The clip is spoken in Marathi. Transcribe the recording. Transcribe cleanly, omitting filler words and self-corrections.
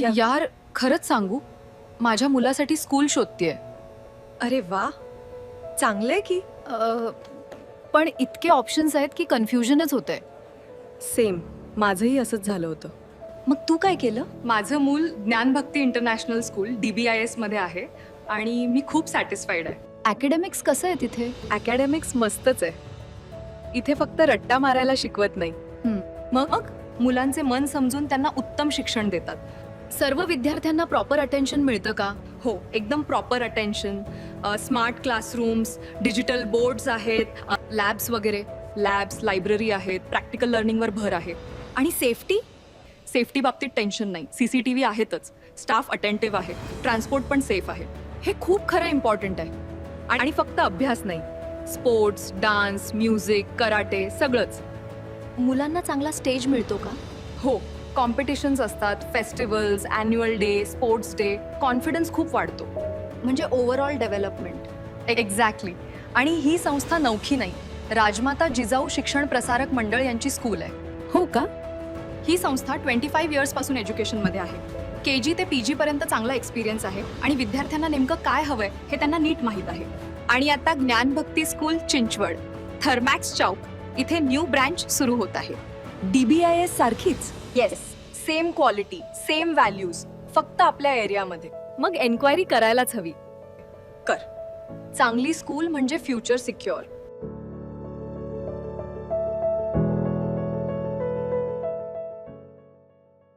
यार खरंच सांगू, माझ्या मुलासाठी स्कूल शोधतेय. अरे वा, चांगलंय की. पण इतके ऑप्शन्स आहेत की कन्फ्युजनच होतंय. सेम, माझंही असंच झालं होतं. मग तू काय केलं? माझं मूल ज्ञानभक्ती इंटरनॅशनल स्कूल DBIS मध्ये आहे आणि मी खूप सॅटिस्फाईड आहे. अकॅडमिक्स कसं आहे तिथे? अकॅडमिक्स मस्तच आहे. इथे फक्त रट्टा मारायला शिकवत नाही. मग मुलांचे मन समजून त्यांना उत्तम शिक्षण देतात. सर्व विद्यार्थ्यांना प्रॉपर अटेन्शन मिळतं का? हो, एकदम proper attention, smart classrooms, digital boards आहेत, लॅब्स वगैरे? लॅब्स, लायब्ररी आहेत, प्रॅक्टिकल लर्निंगवर भर आहे. आणि सेफ्टी? सेफ्टी बाबतीत टेन्शन नाही. CCTV आहेतच, स्टाफ अटेंटिव्ह आहे, ट्रान्सपोर्ट पण सेफ आहे. हे खूप खरं इम्पॉर्टंट आहे. आणि फक्त अभ्यास नाही, स्पोर्ट्स, डान्स, म्युझिक, कराटे सगळंच. मुलांना चांगला स्टेज मिळतो का? हो, कॉम्पिटिशन्स असतात, festivals, annual day, sports day, confidence खूप वाढतो. म्हणजे ओव्हरऑल डेव्हलपमेंट. एक्झॅक्टली. आणि ही संस्था नवखी नाही, राजमाता जिजाऊ शिक्षण प्रसारक मंडळ यांची स्कूल आहे. हो का? ही संस्था 25 इयर्सपासून एज्युकेशनमध्ये आहे. KG ते PG पर्यंत चांगला एक्सपिरियन्स आहे आणि विद्यार्थ्यांना नेमकं काय हवंय हे त्यांना नीट माहीत आहे. आणि आता ज्ञानभक्ती स्कूल चिंचवड, थर्मॅक्स चौक इथे न्यू ब्रँच सुरू होत आहे. DBIS सारखीच. Yes, same quality, same values, फक्त आपल्या एरियामध्ये. मग एन्क्वायरी करायलाच हवी. कर. चांगली स्कूल म्हणजे फ्युचर सिक्युअर.